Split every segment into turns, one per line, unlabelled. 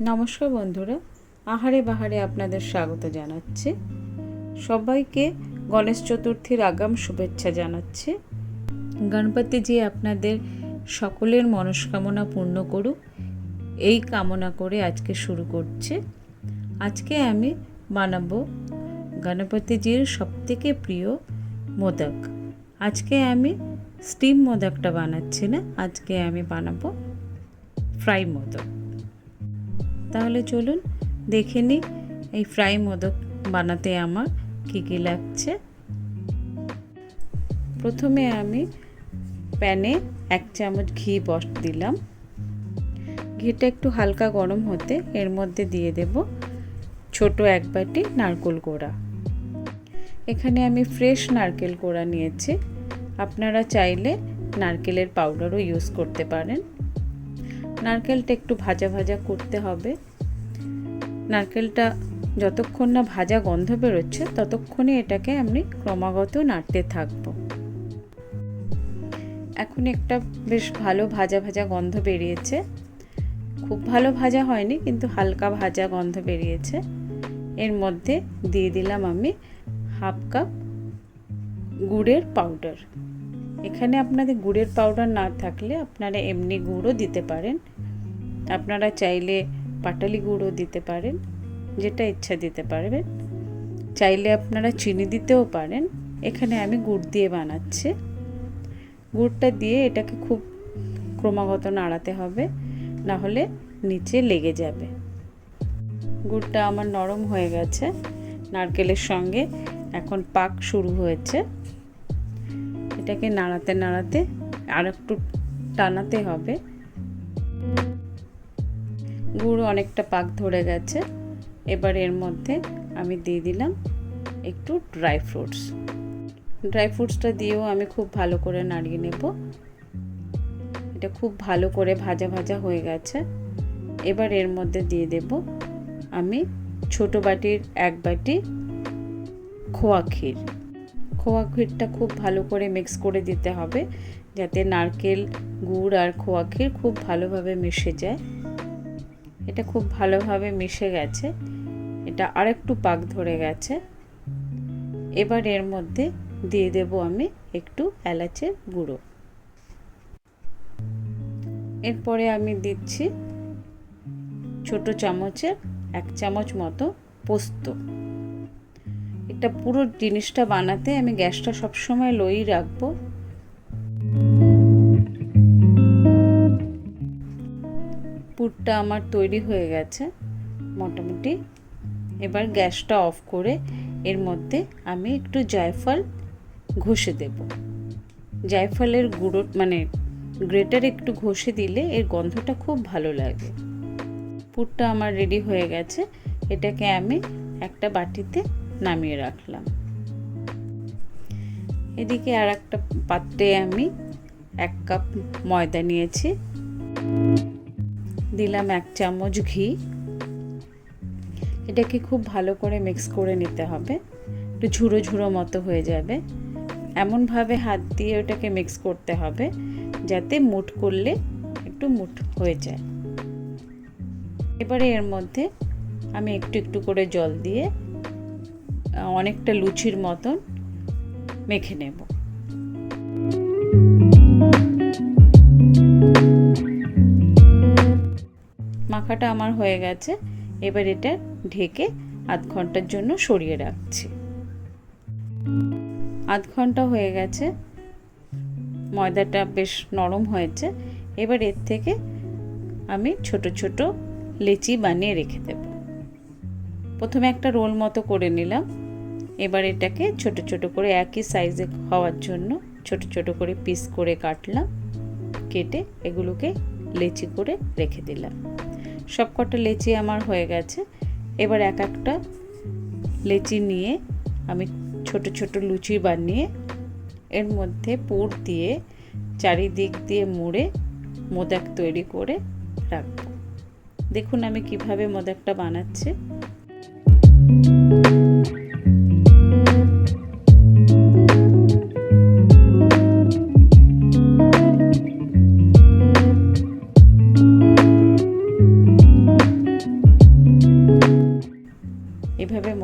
নমস্কার বন্ধুরা, আহারে বাহারে আপনাদের স্বাগত জানাচ্ছি। সবাইকে গণেশ চতুর্থীর আগাম শুভেচ্ছা জানাচ্ছি। গণপতিজি আপনাদের সকলের মনস্কামনা পূর্ণ করুক, এই কামনা করে আজকে শুরু করছি। আজকে আমি বানাবো গণপতিজির সবথেকে প্রিয় মোদক। আজকে আমি স্টিম মোদকটা বানাচ্ছি না, আজকে আমি বানাবো ফ্রাই মোদক। তাহলে চলুন দেখে নিই এই ফ্রাই মোদক বানাতে আমার কী লাগছে। প্রথমে আমি প্যানে 1 চামচ ঘি দিলাম। ঘিটা একটু হালকা গরম হতে এর মধ্যে দিয়ে দেব ছোট 1 বাটি নারকেল কোড়া। এখানে আমি ফ্রেশ নারকেল কোড়া নিয়েছি, আপনারা চাইলে নারকেলের পাউডারও ইউজ করতে পারেন। নারকেলটা একটু ভাজা ভাজা করতে হবে। নারকেলটা যতক্ষণ না ভাজা গন্ধ বেরোচ্ছে ততক্ষণই এটাকে আমি ক্রমাগত নাড়তে থাকব। এখন একটা বেশ ভালো ভাজা ভাজা গন্ধ বেরিয়েছে, খুব ভালো ভাজা হয়নি কিন্তু হালকা ভাজা গন্ধ বেরিয়েছে। এর মধ্যে দিয়ে দিলাম আমি 1/2 কাপ গুড়ের পাউডার। এখানে আপনাদের গুড়ের পাউডার না থাকলে আপনারা এমনি গুড়ও দিতে পারেন, আপনারা চাইলে পাটালি গুড়ও দিতে পারেন, যেটা ইচ্ছা দিতে পারবেন। চাইলে আপনারা চিনি দিতেও পারেন। এখানে আমি গুড় দিয়ে বানাচ্ছি। গুড়টা দিয়ে এটাকে খুব ক্রমাগত নাড়াতে হবে, না হলে নিচে লেগে যাবে। গুড়টা আমার নরম হয়ে গেছে, নারকেলের সঙ্গে এখন পাক শুরু হয়েছে। এটাকে নাড়াতে নাড়াতে আর একটু টানাতে হবে। গুড় অনেকটা পাক ধরে গেছে। এবার এর মধ্যে আমি দিয়ে দিলাম একটু ড্রাই ফ্রুটসটা দিয়েও আমি খুব ভালো করে নাড়িয়ে নেব। এটা খুব ভালো করে ভাজা ভাজা হয়ে গেছে। এবার এর মধ্যে দিয়ে দেব আমি ছোট বাটির 1 বাটি খোয়া ক্ষীরটা খুব ভালো করে মিক্স করে দিতে হবে, যাতে নারকেল গুড় আর খোয়া ক্ষীর খুব ভালোভাবে মিশে যায়। এটা খুব ভালোভাবে মিশে গেছে, এটা আরেকটু পাক ধরে গেছে। এবার এর মধ্যে দিয়ে দেব আমি একটু এলাচের গুঁড়ো। এরপরে আমি দিচ্ছি ছোট চামচের 1 চামচ মতো পোস্ত। এটা পুরো জিনিসটা বানাতে আমি গ্যাসটা সবসময় লোই রাখবো। পুরটা আমার তৈরি হয়ে গেছে মোটামুটি। এবার গ্যাসটা অফ করে এর মধ্যে আমি একটু জায়ফল ঘষে দেব। জায়ফলের গুঁড়ো মানে গ্রেটার একটু ঘষে দিলে এর গন্ধটা খুব ভালো লাগে। পুরটা আমার রেডি হয়ে গেছে। এটাকে আমি একটা বাটিতে নামিয়ে রাখলাম। এদিকে আর একটা পাত্রে আমি 1 কাপ ময়দা নিয়েছি, দিলাম 1 চামচ ঘি। এটাকে খুব ভালো করে মিক্স করে নিতে হবে, একটু ঝুরো ঝুরো মতো হয়ে যাবে। এমনভাবে হাত দিয়ে ওটাকে মিক্স করতে হবে যাতে মুঠ করলে একটু মুঠ হয়ে যায়। এবারে এর মধ্যে আমি একটু একটু করে জল দিয়ে অনেকটা লুচির মতন মেখে নেব। মাখাটা আমার হয়ে গেছে। এবার এটা ঢেকে আধ ঘন্টার জন্য সরিয়ে রাখছি। আধ ঘন্টা হয়ে গেছে, ময়দাটা বেশ নরম হয়েছে। এবার এর থেকে আমি ছোট ছোট লেচি বানিয়ে রেখে দেব। প্রথমে একটা রোল মতো করে নিলাম। এবার এটাকে ছোট ছোট করে একই সাইজে হওয়ার জন্য ছোট ছোট করে পিস করে কাটলাম। কেটে এগুলোকে লেচি করে রেখে দিলাম। সবকটা লেচি আমার হয়ে গেছে। এবার এক একটা লেচি নিয়ে আমি ছোট ছোট লুচি বানিয়ে এর মধ্যে পুর দিয়ে চারিদিক দিয়ে মুড়ে মোদক তৈরি করে রাখবো। দেখুন আমি কিভাবে মোদকটা বানাচ্ছি।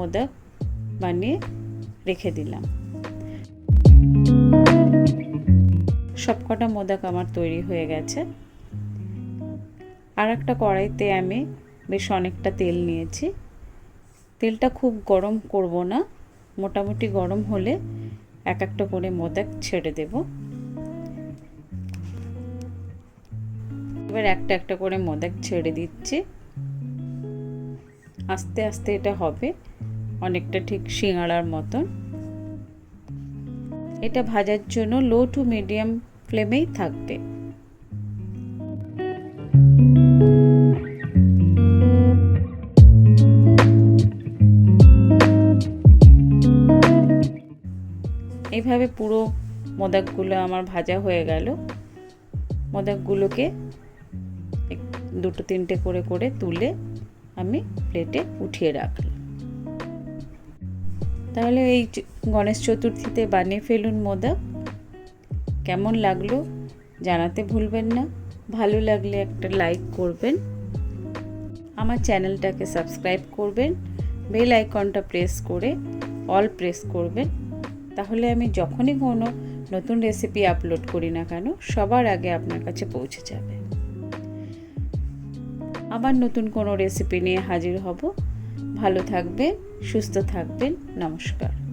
মোদক বানিয়ে রেখে দিলাম। সবকটা মোদক আমার তৈরি হয়ে গেছে। আর একটা কড়াইতে আমি বেশ অনেকটা তেল নিয়েছি। তেলটা খুব গরম করব না, মোটামুটি গরম হলে এক একটা করে মোদক ছেড়ে দেব। এবার একটা একটা করে মোদক ছেড়ে দিচ্ছি। আস্তে আস্তে এটা হবে, অনেকটা ঠিক সিঙ্গাড়ার মতন। এটা ভাজার জন্য লো টু মিডিয়াম ফ্লেমেই থাকবে। এইভাবে পুরো মোদকগুলো আমার ভাজা হয়ে গেল। মোদকগুলোকে দুটো তিনটে করে করে তুলে আমি প্লেটে উঠিয়ে রাখলাম। তাহলে এই গণেশ চতুর্থীতে বানিয়ে ফেলুন মোদক। কেমন লাগলো জানাতে ভুলবেন না। ভালো লাগলে একটা লাইক করবেন, আমার চ্যানেলটাকে সাবস্ক্রাইব করবেন, বেল আইকনটা প্রেস করে অল প্রেস করবেন। তাহলে আমি যখনই কোনো নতুন রেসিপি আপলোড করি না কেন সবার আগে আপনার কাছে পৌঁছে যাবে। আবার নতুন কোনো রেসিপি নিয়ে হাজির হব। ভালো থাকবেন, সুস্থ থাকবেন। নমস্কার।